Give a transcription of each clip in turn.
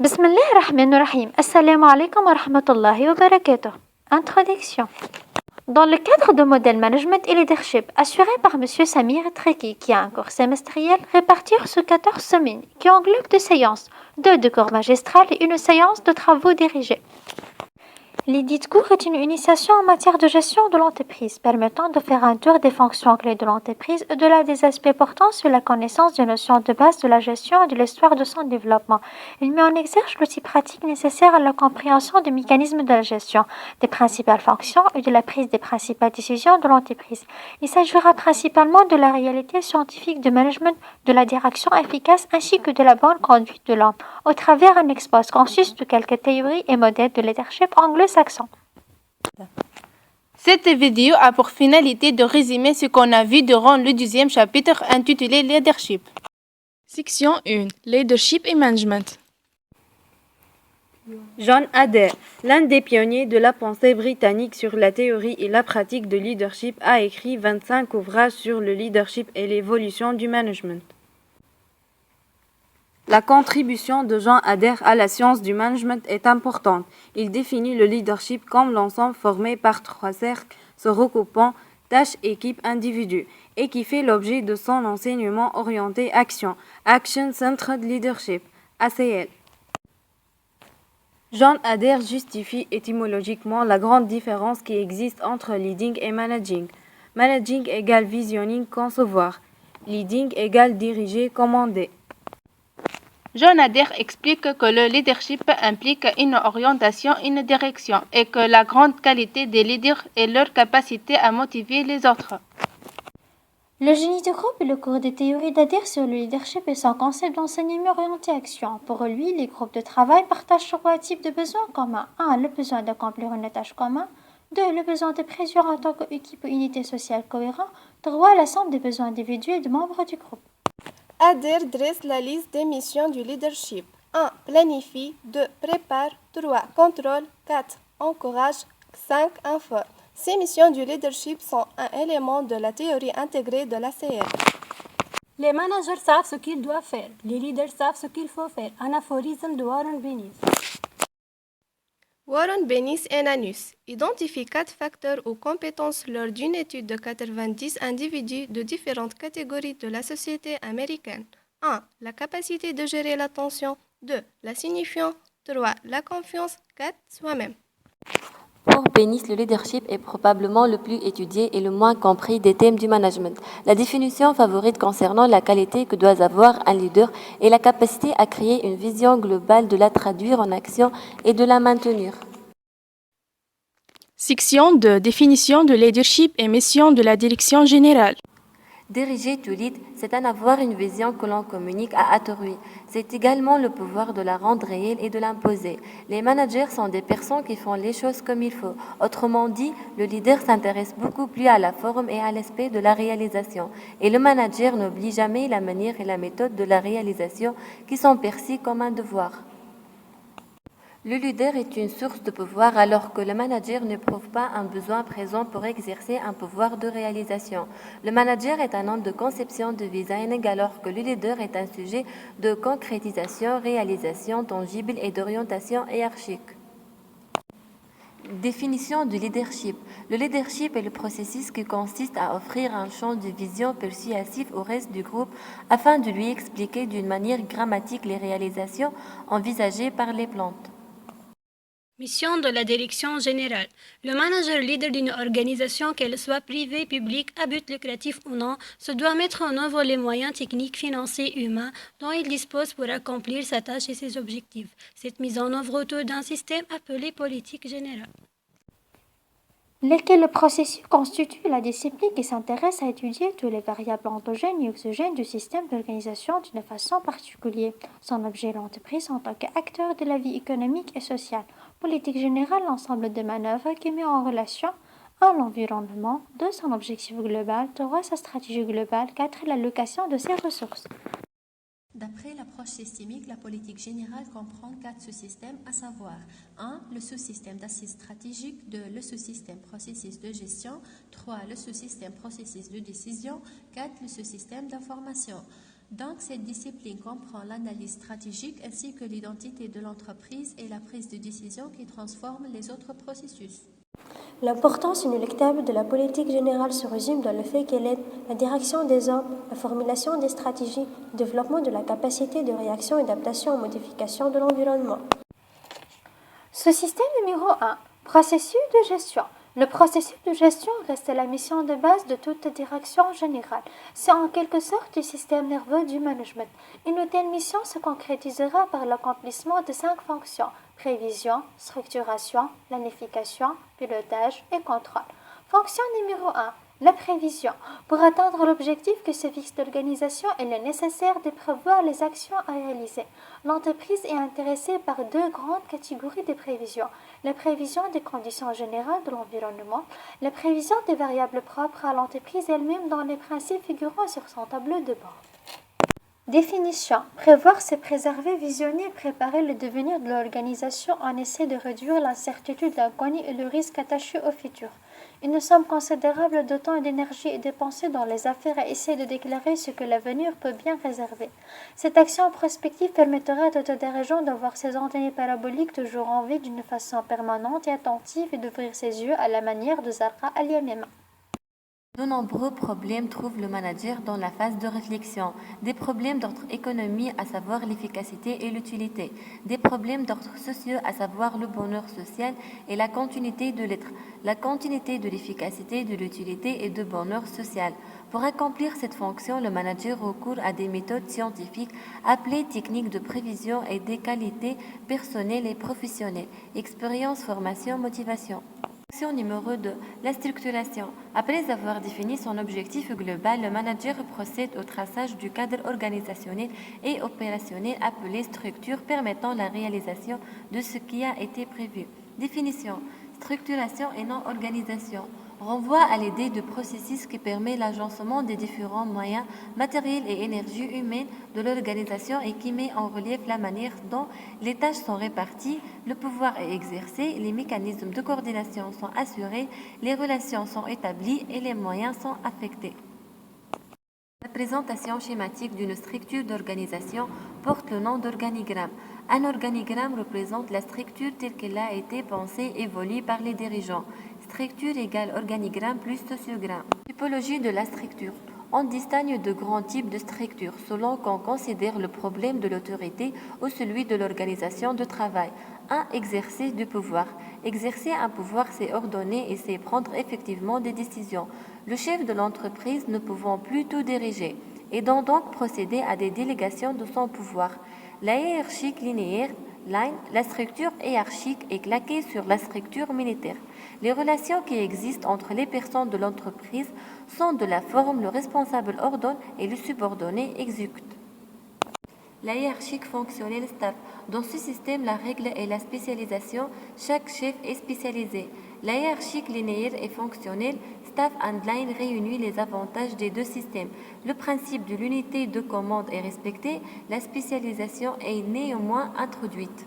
بسم الله الرحمن الرحيم. Assalamu alaikum wa rahmatullahi wa barakatuh. Introduction. Dans le cadre de modèle management et leadership assuré par Monsieur Samir Treki, qui a un cours semestriel réparti sur 14 semaines, qui englobe 2 séances, 2 cours magistrales et une séance de travaux dirigés. L'édit cours est une initiation en matière de gestion de l'entreprise, permettant de faire un tour des fonctions clés de l'entreprise au-delà des aspects portant sur la connaissance des notions de base de la gestion et de l'histoire de son développement. Il met en exergue l'outil pratique nécessaire à la compréhension des mécanismes de la gestion, des principales fonctions et de la prise des principales décisions de l'entreprise. Il s'agira principalement de la réalité scientifique du management, de la direction efficace ainsi que de la bonne conduite de l'homme, au travers un expose consiste de quelques théories et modèles de leadership anglo-saxon. Cette vidéo a pour finalité de résumer ce qu'on a vu durant le 10e chapitre intitulé Leadership. Section 1. Leadership et Management. John Adair, l'un des pionniers de la pensée britannique sur la théorie et la pratique de leadership, a écrit 25 ouvrages sur le leadership et l'évolution du management. La contribution de John Adair à la science du management est importante. Il définit le leadership comme l'ensemble formé par 3 cercles se recoupant tâches, équipes, individus, et qui fait l'objet de son enseignement orienté action, Action Centered Leadership, ACL. John Adair justifie étymologiquement la grande différence qui existe entre leading et managing. Managing égale visioning, concevoir. Leading égale diriger, commander. John Adair explique que le leadership implique une orientation, une direction, et que la grande qualité des leaders est leur capacité à motiver les autres. Le génie de groupe est le cours des théories d'Adair sur le leadership et son concept d'enseignement orienté action. Pour lui, les groupes de travail partagent 3 types de besoins communs. 1. Le besoin d'accomplir une tâche commune. 2. Le besoin de pression en tant qu'équipe ou unité sociale cohérente. 3. La somme des besoins individuels des membres du groupe. Adair dresse la liste des missions du leadership. 1. Planifie. 2. Prépare. 3. Contrôle. 4. Encourage. 5. Informe. Ces missions du leadership sont un élément de la théorie intégrée de l'ACL. Les managers savent ce qu'ils doivent faire. Les leaders savent ce qu'il faut faire. Un aphorisme de Warren Bennis. Warren Bennis et Nanus identifient 4 facteurs ou compétences lors d'une étude de 90 individus de différentes catégories de la société américaine. 1. La capacité de gérer l'attention. 2. La signification. 3. La confiance. 4. Soi-même. Pour Bennis, le leadership est probablement le plus étudié et le moins compris des thèmes du management. La définition favorite concernant la qualité que doit avoir un leader est la capacité à créer une vision globale, de la traduire en action et de la maintenir. Section 2. Définition de leadership et mission de la direction générale. Diriger to lead, c'est en avoir une vision que l'on communique à autrui. C'est également le pouvoir de la rendre réelle et de l'imposer. Les managers sont des personnes qui font les choses comme il faut. Autrement dit, le leader s'intéresse beaucoup plus à la forme et à l'aspect de la réalisation. Et le manager n'oublie jamais la manière et la méthode de la réalisation qui sont perçues comme un devoir. Le leader est une source de pouvoir alors que le manager n'éprouve pas un besoin présent pour exercer un pouvoir de réalisation. Le manager est un homme de conception de design alors que le leader est un sujet de concrétisation, réalisation tangible et d'orientation hiérarchique. Définition du leadership. Le leadership est le processus qui consiste à offrir un champ de vision persuasif au reste du groupe afin de lui expliquer d'une manière grammatique les réalisations envisagées par les plantes. Mission de la direction générale. Le manager leader d'une organisation, qu'elle soit privée, publique, à but lucratif ou non, se doit mettre en œuvre les moyens techniques, financiers, humains dont il dispose pour accomplir sa tâche et ses objectifs. Cette mise en œuvre autour d'un système appelé politique générale. Lequel le processus constitue la discipline qui s'intéresse à étudier toutes les variables endogènes et exogènes du système d'organisation d'une façon particulière. Son objet est l'entreprise en tant qu'acteur de la vie économique et sociale. Politique générale, l'ensemble de manœuvres qui met en relation 1. L'environnement, 2. Son objectif global, 3. Sa stratégie globale, 4. L'allocation de ses ressources. D'après l'approche systémique, la politique générale comprend 4 sous-systèmes, à savoir 1. Le sous-système d'assises stratégiques, 2. Le sous-système processus de gestion, 3. Le sous-système processus de décision, 4. Le sous-système d'information. Donc, cette discipline comprend l'analyse stratégique ainsi que l'identité de l'entreprise et la prise de décision qui transforme les autres processus. L'importance inéluctable de la politique générale se résume dans le fait qu'elle aide la direction des hommes, la formulation des stratégies, le développement de la capacité de réaction et d'adaptation aux modifications de l'environnement. Ce système numéro 1, processus de gestion. Le processus de gestion reste la mission de base de toute direction générale. C'est en quelque sorte le système nerveux du management. Une telle mission se concrétisera par l'accomplissement de 5 fonctions: prévision, structuration, planification, pilotage et contrôle. Fonction numéro 1, la prévision. Pour atteindre l'objectif que se fixe l'organisation, il est nécessaire de prévoir les actions à réaliser. L'entreprise est intéressée par 2 grandes catégories de prévisions: la prévision des conditions générales de l'environnement, la prévision des variables propres à l'entreprise elle-même dans les principes figurant sur son tableau de bord. Définition. Prévoir, c'est préserver, visionner, préparer le devenir de l'organisation en essaie de réduire l'incertitude, l'inconnu et le risque attaché au futur. Une somme considérable de temps et d'énergie est dépensée dans les affaires à essayer de déclarer ce que l'avenir peut bien réserver. Cette action prospective permettra à tout dirigeant d'avoir ses antennes paraboliques toujours en vie d'une façon permanente et attentive et d'ouvrir ses yeux à la manière de Zarqa al-Yamama. De nombreux problèmes trouvent le manager dans la phase de réflexion. Des problèmes d'ordre économie, à savoir l'efficacité et l'utilité. Des problèmes d'ordre sociaux, à savoir le bonheur social et la continuité de l'être. La continuité de l'efficacité, de l'utilité et de bonheur social. Pour accomplir cette fonction, le manager recourt à des méthodes scientifiques appelées techniques de prévision et des qualités personnelles et professionnelles. Expérience, formation, motivation. Fonction numéro 2, la structuration. Après avoir défini son objectif global, le manager procède au traçage du cadre organisationnel et opérationnel appelé structure permettant la réalisation de ce qui a été prévu. Définition. Structuration et non organisation. Renvoie à l'idée de processus qui permet l'agencement des différents moyens matériels et énergies humaines de l'organisation et qui met en relief la manière dont les tâches sont réparties, le pouvoir est exercé, les mécanismes de coordination sont assurés, les relations sont établies et les moyens sont affectés. La présentation schématique d'une structure d'organisation porte le nom d'organigramme. Un organigramme représente la structure telle qu'elle a été pensée et évoluée par les dirigeants. Structure égale organigramme plus sociogramme. Typologie de la structure. On distingue de grands types de structures selon qu'on considère le problème de l'autorité ou celui de l'organisation de travail. 1. Exercice du pouvoir. Exercer un pouvoir, c'est ordonner et c'est prendre effectivement des décisions. Le chef de l'entreprise ne pouvant plus tout diriger et doit donc procéder à des délégations de son pouvoir. La hiérarchie linéaire, line, la structure hiérarchique est claquée sur la structure militaire. Les relations qui existent entre les personnes de l'entreprise sont de la forme le responsable ordonne et le subordonné exécute. La hiérarchie fonctionnelle staff. Dans ce système, la règle est la spécialisation. Chaque chef est spécialisé. La hiérarchie linéaire et fonctionnelle staff and line réunit les avantages des deux systèmes. Le principe de l'unité de commande est respecté. La spécialisation est néanmoins introduite.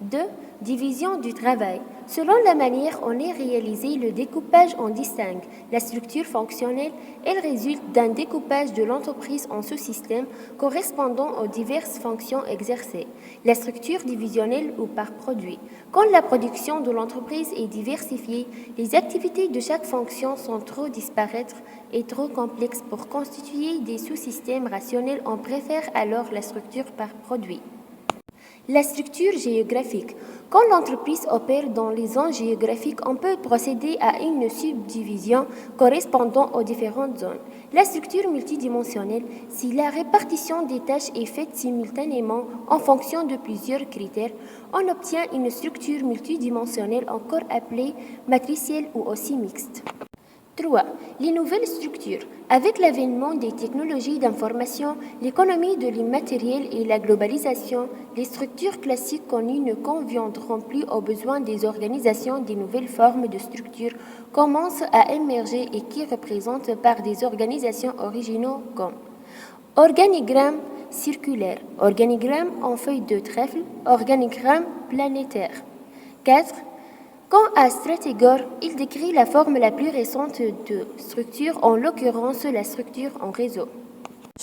2. Division du travail. Selon la manière dont est réalisé le découpage en distingue. La structure fonctionnelle, elle résulte d'un découpage de l'entreprise en sous-systèmes correspondant aux diverses fonctions exercées. La structure divisionnelle ou par produit. Quand la production de l'entreprise est diversifiée, les activités de chaque fonction sont trop disparaîtres et trop complexes pour constituer des sous-systèmes rationnels. On préfère alors la structure par produit. La structure géographique. Quand l'entreprise opère dans les zones géographiques, on peut procéder à une subdivision correspondant aux différentes zones. La structure multidimensionnelle, si la répartition des tâches est faite simultanément en fonction de plusieurs critères, on obtient une structure multidimensionnelle encore appelée matricielle ou aussi mixte. 3. Les nouvelles structures. Avec l'avènement des technologies d'information, l'économie de l'immatériel et la globalisation, les structures classiques connues ne conviendront plus aux besoins des organisations. Des nouvelles formes de structures commencent à émerger et qui représentent par des organisations originaux comme organigramme circulaire, organigramme en feuille de trèfle, organigramme planétaire. 4. Quant à Stratégor, il décrit la forme la plus récente de structure, en l'occurrence la structure en réseau.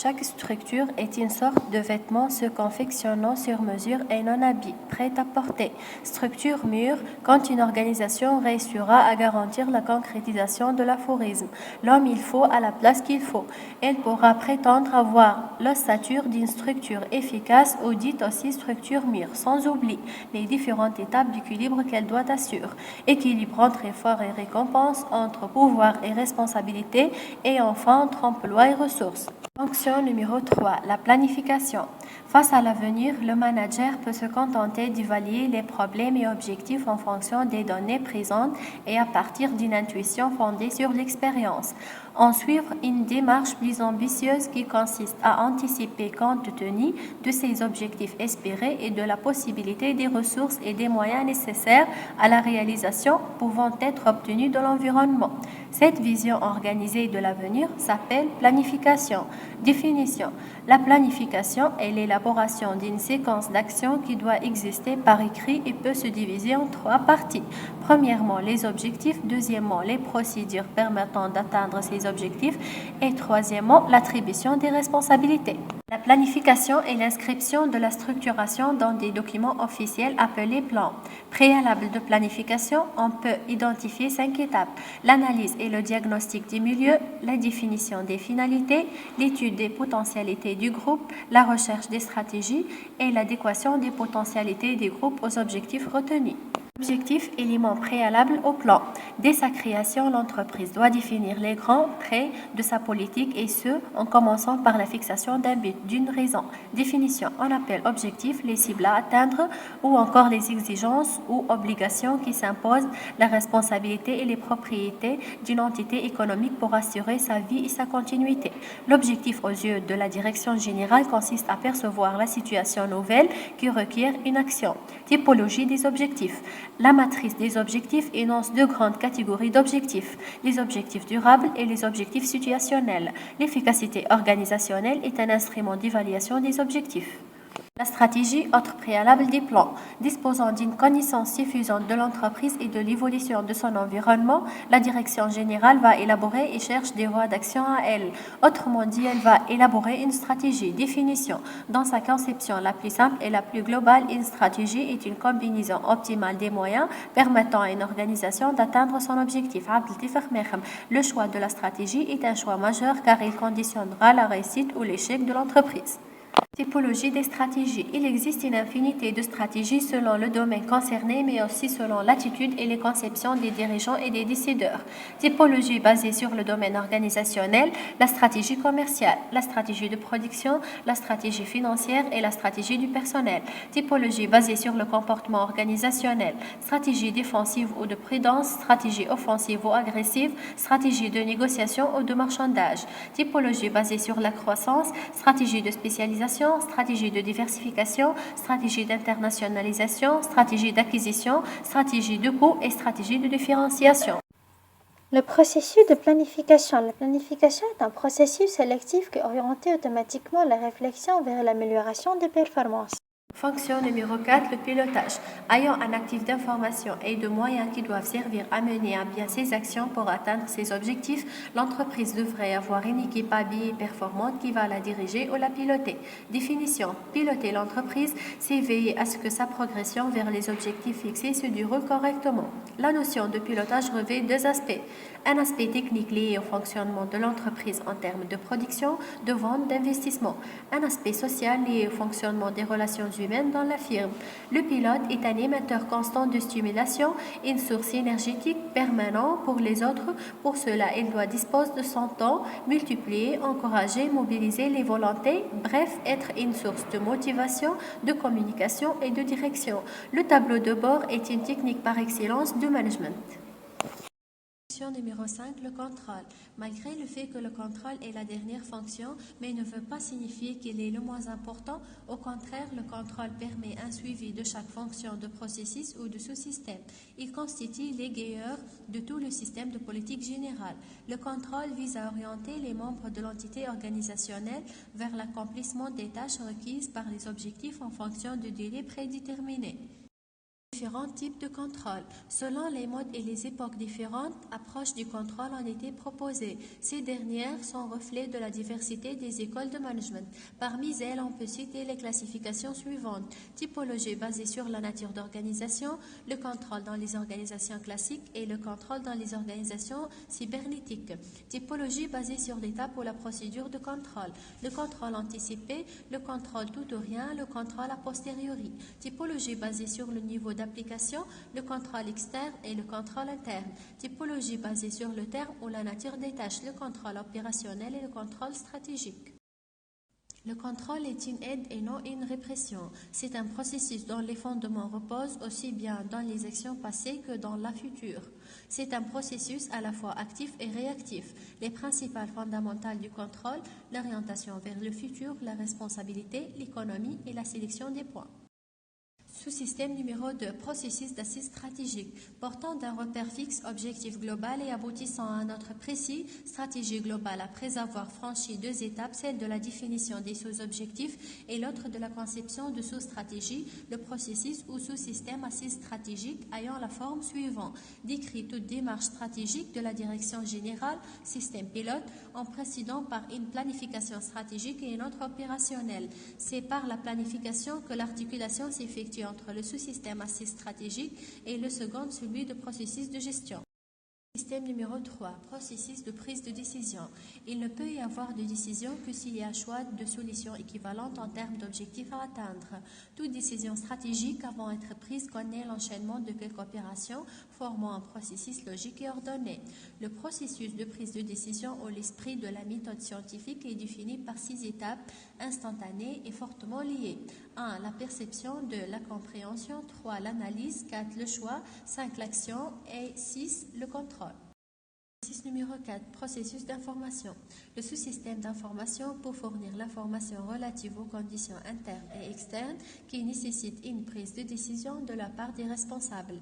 Chaque structure est une sorte de vêtement se confectionnant sur mesure et non habillé, prêt à porter. Structure mûre, quand une organisation réussira à garantir la concrétisation de l'aphorisme. L'homme il faut à la place qu'il faut. Elle pourra prétendre avoir l'ossature d'une structure efficace ou dite aussi structure mûre, sans oublier les différentes étapes d'équilibre qu'elle doit assurer. Équilibre entre effort et récompense, entre pouvoir et responsabilité, et enfin entre emploi et ressources. Fonction numéro 3, la planification. Face à l'avenir, le manager peut se contenter d'évaluer les problèmes et objectifs en fonction des données présentes et à partir d'une intuition fondée sur l'expérience. En suivre une démarche plus ambitieuse qui consiste à anticiper compte tenu de ses objectifs espérés et de la possibilité des ressources et des moyens nécessaires à la réalisation pouvant être obtenus dans l'environnement. Cette vision organisée de l'avenir s'appelle planification. Définition. La planification est l'élaboration d'une séquence d'actions qui doit exister par écrit et peut se diviser en 3 parties. Premièrement, les objectifs. Deuxièmement, les procédures permettant d'atteindre ces objectifs. Et troisièmement, l'attribution des responsabilités. La planification est l'inscription de la structuration dans des documents officiels appelés plans. Préalable de planification, on peut identifier 5 étapes. L'analyse et le diagnostic du milieu, la définition des finalités, l'étude des potentialités du groupe, la recherche des stratégies et l'adéquation des potentialités des groupes aux objectifs retenus. Objectif, élément préalable au plan. Dès sa création, l'entreprise doit définir les grands traits de sa politique et ce, en commençant par la fixation d'un but, d'une raison. Définition, on appelle objectif les cibles à atteindre ou encore les exigences ou obligations qui s'imposent, la responsabilité et les propriétés d'une entité économique pour assurer sa vie et sa continuité. L'objectif aux yeux de la direction générale consiste à percevoir la situation nouvelle qui requiert une action. Typologie des objectifs. La matrice des objectifs énonce 2 grandes catégories d'objectifs, les objectifs durables et les objectifs situationnels. L'efficacité organisationnelle est un instrument d'évaluation des objectifs. La stratégie, autre préalable des plans. Disposant d'une connaissance suffisante de l'entreprise et de l'évolution de son environnement, la direction générale va élaborer et cherche des voies d'action à elle. Autrement dit, elle va élaborer une stratégie. Définition. Dans sa conception la plus simple et la plus globale, une stratégie est une combinaison optimale des moyens permettant à une organisation d'atteindre son objectif. Le choix de la stratégie est un choix majeur car il conditionnera la réussite ou l'échec de l'entreprise. Typologie des stratégies. Il existe une infinité de stratégies selon le domaine concerné, mais aussi selon l'attitude et les conceptions des dirigeants et des décideurs. Typologie basée sur le domaine organisationnel, la stratégie commerciale, la stratégie de production, la stratégie financière et la stratégie du personnel. Typologie basée sur le comportement organisationnel, stratégie défensive ou de prudence, stratégie offensive ou agressive, stratégie de négociation ou de marchandage. Typologie basée sur la croissance, stratégie de spécialisation, stratégie de diversification, stratégie d'internationalisation, stratégie d'acquisition, stratégie de coût et stratégie de différenciation. Le processus de planification. La planification est un processus sélectif qui oriente automatiquement la réflexion vers l'amélioration des performances. Fonction numéro 4, le pilotage. Ayant un actif d'information et de moyens qui doivent servir à mener à bien ses actions pour atteindre ses objectifs, l'entreprise devrait avoir une équipe habillée et performante qui va la diriger ou la piloter. Définition. Piloter l'entreprise, c'est veiller à ce que sa progression vers les objectifs fixés se déroule correctement. La notion de pilotage revêt 2 aspects. Un aspect technique lié au fonctionnement de l'entreprise en termes de production, de vente, d'investissement. Un aspect social lié au fonctionnement des relations humaines dans la firme. Le pilote est un émetteur constant de stimulation, une source énergétique permanente pour les autres. Pour cela, il doit disposer de son temps, multiplier, encourager, mobiliser les volontés, bref, être une source de motivation, de communication et de direction. Le tableau de bord est une technique par excellence de management. Numéro 5, le contrôle. Malgré le fait que le contrôle est la dernière fonction, mais ne veut pas signifier qu'il est le moins important, au contraire, le contrôle permet un suivi de chaque fonction de processus ou de sous-système. Il constitue l'égueur de tout le système de politique générale. Le contrôle vise à orienter les membres de l'entité organisationnelle vers l'accomplissement des tâches requises par les objectifs en fonction de délais prédéterminés. différents types de contrôle. Selon les modes et les époques différentes, approches du contrôle ont été proposées. Ces dernières sont reflets de la diversité des écoles de management. Parmi elles, on peut citer les classifications suivantes. Typologie basée sur la nature d'organisation, le contrôle dans les organisations classiques et le contrôle dans les organisations cybernétiques. Typologie basée sur l'étape ou la procédure de contrôle. Le contrôle anticipé, le contrôle tout ou rien, le contrôle a posteriori. Typologie basée sur le niveau d'application, le contrôle externe et le contrôle interne. Typologie basée sur le terme ou la nature des tâches, le contrôle opérationnel et le contrôle stratégique. Le contrôle est une aide et non une répression. C'est un processus dont les fondements reposent aussi bien dans les actions passées que dans la future. C'est un processus à la fois actif et réactif. Les principales fondamentales du contrôle, l'orientation vers le futur, la responsabilité, l'économie et la sélection des points. Sous-système numéro 2, processus d'assise stratégique, portant d'un repère fixe, objectif global et aboutissant à un autre précis, stratégie globale après avoir franchi deux étapes, celle de la définition des sous-objectifs et l'autre de la conception de sous-stratégie, le processus ou sous-système assise stratégique ayant la forme suivante. Décrit toute démarche stratégique de la direction générale, système pilote, en précédant par une planification stratégique et une autre opérationnelle. C'est par la planification que l'articulation s'effectue entre le sous-système assise stratégique et le second, celui de processus de gestion. Système numéro 3, processus de prise de décision. Il ne peut y avoir de décision que s'il y a choix de solutions équivalentes en termes d'objectifs à atteindre. Toute décision stratégique avant d'être prise connaît l'enchaînement de quelques opérations formant un processus logique et ordonné. Le processus de prise de décision ou l'esprit de la méthode scientifique est défini par 6 étapes instantanées et fortement liées. 1. La perception, 2. La compréhension, 3. L'analyse, 4. Le choix, 5. L'action et 6. Le contrôle. Processus numéro 4, processus d'information. Le sous-système d'information pour fournir l'information relative aux conditions internes et externes qui nécessitent une prise de décision de la part des responsables.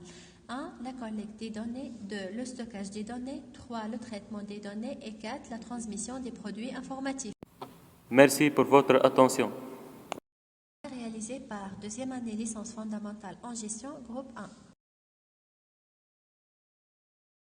1. La collecte des données, 2. Le stockage des données, 3. Le traitement des données et 4. La transmission des produits informatifs. Merci pour votre attention. Réalisé par deuxième année licence fondamentale en gestion, groupe 1.